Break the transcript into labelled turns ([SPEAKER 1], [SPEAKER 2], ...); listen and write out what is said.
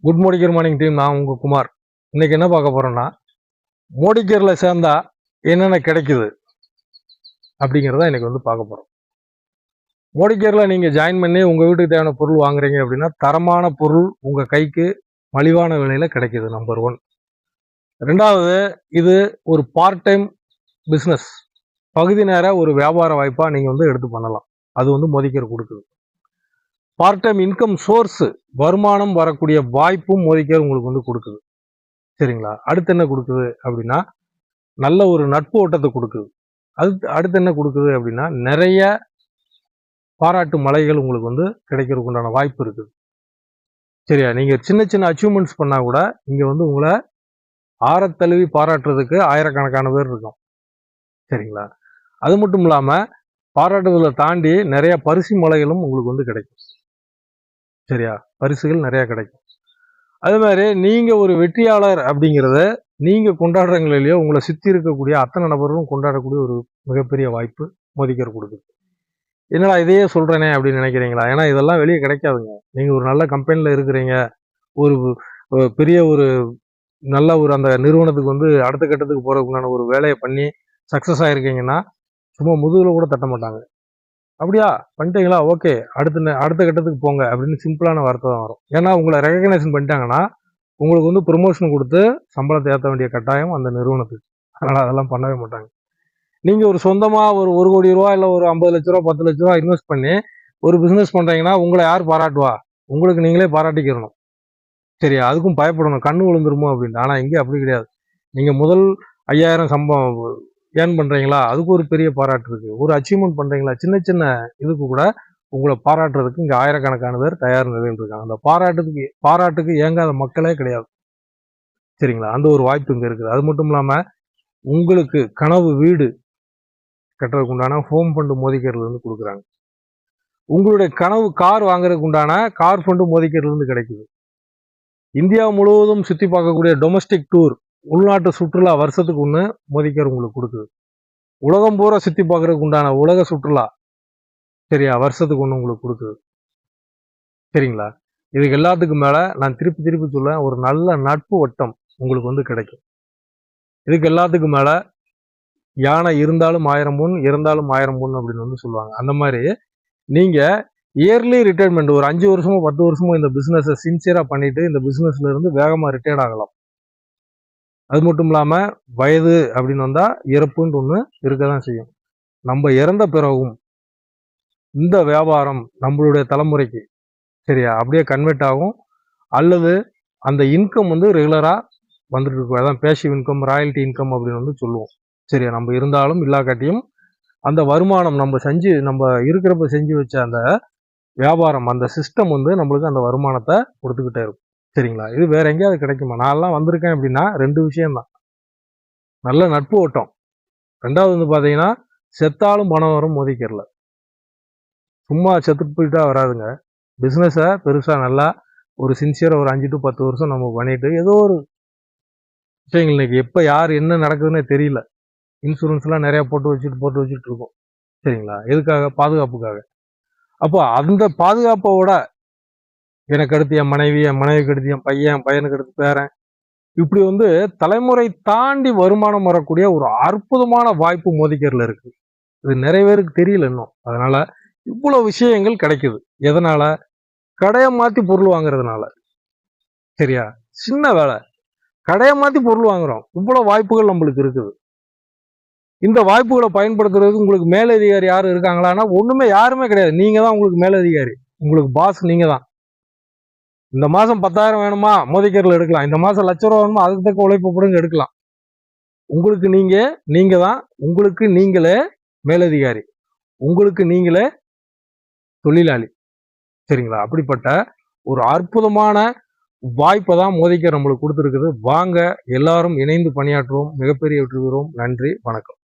[SPEAKER 1] Good morning team. நான் உங்க குமார். இன்னைக்கு என்ன பார்க்க போறோம்னா, மோடிகேர்ல சேர்ந்தா என்னென்ன கிடைக்குது அப்படிங்கிறத இன்னைக்கு பார்க்க போறோம். மோடிகேர்ல நீங்க ஜாயின் பண்ணி உங்க வீட்டுக்கு தேவையான பொருள் வாங்குறீங்க அப்படின்னா, தரமான பொருள் உங்க கைக்கு மலிவான விலையில கிடைக்குது. நம்பர் 1. ரெண்டாவது, இது ஒரு பார்ட் டைம் பிசினஸ், பகுதி நேர ஒரு வியாபார வாய்ப்பா நீங்க எடுத்து பண்ணலாம். அது மோடிகேர் கொடுக்குது. பார்ட் டைம் இன்கம் சோர்ஸ், வருமானம் வரக்கூடிய வாய்ப்பும் மோடிகேர் உங்களுக்கு கொடுக்குது. சரிங்களா? அடுத்து என்ன கொடுக்குது அப்படின்னா, நல்ல ஒரு நட்பு ஓட்டத்தை கொடுக்குது. அடுத்து என்ன கொடுக்குது அப்படின்னா, நிறைய பாராட்டு மலைகள் உங்களுக்கு கிடைக்கிறதுக்கு உண்டான வாய்ப்பு இருக்குது. சரியா? நீங்க சின்ன சின்ன அச்சீவ்மெண்ட்ஸ் பண்ணா கூட இங்க உங்களை ஆரத்தழுவி பாராட்டுறதுக்கு ஆயிரக்கணக்கான பேர் இருக்கும். சரிங்களா? அது மட்டும் இல்லாம பாராட்டுதலை தாண்டி நிறைய பரிசு மலைகளும் உங்களுக்கு கிடைக்கும். சரியா? பரிசுகள் நிறைய கிடைக்கும். அதே மாதிரி நீங்க ஒரு வெற்றியாளர் அப்படிங்கிறத நீங்க கொண்டாடுறீங்களோ இல்லையோ, உங்களை சுற்றி இருக்கக்கூடிய அத்தனை நபர்களும் கொண்டாடக்கூடிய ஒரு மிகப்பெரிய வாய்ப்பு மோடிகேர் கொடுக்குது. என்னடா இதையே சொல்றேனே அப்படின்னு நினைக்கிறீங்களா? ஏன்னா இதெல்லாம் வெளியே கிடைக்காதுங்க. நீங்க ஒரு நல்ல கம்பெனில இருக்கிறீங்க, ஒரு பெரிய ஒரு நல்ல ஒரு அந்த நிறுவனத்துக்கு அடுத்த கட்டத்துக்கு போறதுக்குண்டான ஒரு வேலையை பண்ணி சக்சஸ் ஆயிருக்கீங்கன்னா, சும்மா முதுகுல கூட தட்ட மாட்டாங்க. அப்படியா பண்ணிட்டீங்களா, ஓகே, அடுத்த கட்டத்துக்கு போங்க அப்படின்னு சிம்பிளான வார்த்தை தான் வரும். ஏன்னா உங்களை ரெகக்னைசேஷன் பண்ணிட்டாங்கன்னா உங்களுக்கு ப்ரொமோஷன் கொடுத்து சம்பளத்தை ஏற்ற வேண்டிய கட்டாயம் அந்த நிறுவனத்துக்கு. அதனால அதெல்லாம் பண்ணவே மாட்டாங்க. நீங்க ஒரு சொந்தமா ஒரு 1 கோடி ரூபா இல்லை ஒரு 50 லட்ச ரூபா 10 லட்ச ரூபா இன்வெஸ்ட் பண்ணி ஒரு பிசினஸ் பண்றீங்கன்னா உங்களை யார் பாராட்டுவா? உங்களுக்கு நீங்களே பாராட்டிக்கிறணும். சரியா? அதுக்கும் பயப்படணும், கண்ணு விழுந்துருமோ அப்படின்னு. ஆனா இங்கே அப்படி கிடையாது. நீங்க முதல் 5000 சம்பளம் ஏர்ன் பண்றீங்களா, அதுக்கு ஒரு பெரிய பாராட்டு இருக்கு. ஒரு அச்சீவ்மெண்ட் பண்றீங்களா, சின்ன சின்ன இதுக்கு கூட உங்களை பாராட்டுறதுக்கு இங்க ஆயிரக்கணக்கான பேர் தயார் நிலையில் இருக்காங்க. அந்த பாராட்டுக்கு ஏங்காத மக்களே கிடையாது. சரிங்களா? அந்த ஒரு வாய்ப்பு இங்க இருக்குது. அது மட்டும் இல்லாம உங்களுக்கு கனவு வீடு கட்டுறதுக்கு உண்டான ஹோம் ஃபண்டு மோடிகேர்ல இருந்து கொடுக்குறாங்க. உங்களுடைய கனவு கார் வாங்குறதுக்கு உண்டான கார் ஃபண்டு மோடிகேர்ல இருந்து கிடைக்குது. இந்தியா முழுவதும் சுத்தி பார்க்கக்கூடிய டொமஸ்டிக் டூர், உள்நாட்டு சுற்றுலா வருஷத்துக்கு ஒன்று மோடிகேர் உங்களுக்கு கொடுக்குது. உலகம் பூரா சுத்தி பார்க்கறதுக்கு உண்டான உலக சுற்றுலா, சரியா, வருஷத்துக்கு ஒன்று உங்களுக்கு கொடுக்குது. சரிங்களா? இதுக்கு எல்லாத்துக்கும் மேல நான் திருப்பி சொல்ல, ஒரு நல்ல நட்பு வட்டம் உங்களுக்கு கிடைக்கும். இதுக்கு எல்லாத்துக்கும் மேல யானை இருந்தாலும் 1000 பொன், இறந்தாலும் 1000 பொன் அப்படின்னு சொல்லுவாங்க. அந்த மாதிரி நீங்க இயர்லி ரிட்டையர்மெண்ட் ஒரு 5 வருஷமோ 10 வருஷமோ இந்த பிசினஸை சின்சியரா பண்ணிட்டு இந்த பிசினஸ்ல இருந்து வேகமா ரிட்டையர்ட் ஆகலாம். அது மட்டும் இல்லாம வயது அப்படின்னு வந்தா இறப்புன்னு ஒண்ணு இருக்கதான் செய்யும். நம்ம இறந்த பிறகும் இந்த வியாபாரம் நம்மளுடைய தலைமுறைக்கு, சரியா, அப்படியே கன்வெர்ட் ஆகும். அல்லது அந்த இன்கம் ரெகுலரா வந்துட்டு இருக்கும். அதான் பேசிவ் இன்கம், ராயல்டி இன்கம் அப்படின்னு சொல்லுவோம். சரியா? நம்ம இருந்தாலும் இல்லாக்காட்டியும் அந்த வருமானம் நம்ம இருக்கிறப்ப செஞ்சு வச்ச அந்த வியாபாரம், அந்த சிஸ்டம் நம்மளுக்கு அந்த வருமானத்தை கொடுத்துக்கிட்டே இருக்கும். சரிங்களா? இது வேற எங்கேயாவது கிடைக்குமா? நான்லாம் வந்திருக்கேன் அப்படின்னா 2 விஷயம்தான். நல்ல நட்பு ஓட்டம். ரெண்டாவது பாத்தீங்கன்னா, செத்தாலும் பணம் வரும் மோடிகேர்ல. சும்மா செத்துட்டு போயிட்டா வராதுங்க. பிசினஸை பெருசா நல்லா ஒரு சின்சியரா ஒரு 5 to 10 வருஷம் நம்ம பண்ணிட்டு ஏதோ ஒரு விஷயங்கள் இன்னைக்கு எப்ப யார் என்ன நடக்குதுன்னே தெரியல. இன்சூரன்ஸ்லாம் நிறைய போட்டு வச்சுட்டு இருக்கோம். சரிங்களா? எதுக்காக? பாதுகாப்புக்காக. அப்போ அந்த பாதுகாப்போட எனக்கு அடுத்து என் மனைவிக்கு அடுத்து என் பையனுக்கு அடுத்து பேரன், இப்படி தலைமுறை தாண்டி வருமானம் வரக்கூடிய ஒரு அற்புதமான வாய்ப்பு மோடிகேர்ல இருக்கு. இது நிறைய பேருக்கு தெரியல இன்னும். அதனால இவ்வளவு விஷயங்கள் கிடைக்குது. எதனால? கடையை மாத்தி பொருள் வாங்குறதுனால. சரியா? சின்ன வேலை, கடையை மாத்தி பொருள் வாங்குறோம். இவ்வளவு வாய்ப்புகள் நம்மளுக்கு இருக்குது. இந்த வாய்ப்புகளை பயன்படுத்துறதுக்கு உங்களுக்கு மேலதிகாரி யாரும் இருக்காங்களான்னா ஒண்ணுமே யாருமே கிடையாது. நீங்க தான் உங்களுக்கு மேலதிகாரி. உங்களுக்கு பாஸ் நீங்க தான். இந்த மாசம் 10,000 வேணுமா, மோடிகேர்ல எடுக்கலாம். இந்த மாசம் 1,00,000 ரூபா வேணுமா, அதுக்கு தக்க உழைப்பு போடுங்க, எடுக்கலாம். உங்களுக்கு நீங்க தான் உங்களுக்கு நீங்களே மேலதிகாரி, உங்களுக்கு நீங்களே தொழிலாளி. சரிங்களா? அப்படிப்பட்ட ஒரு அற்புதமான வாய்ப்பை தான் மோடிகேர் நம்மளுக்கு கொடுத்துருக்குது. வாங்க எல்லாரும் இணைந்து பணியாற்றுவோம், மிகப்பெரிய வெற்றி பெறுவோம். நன்றி, வணக்கம்.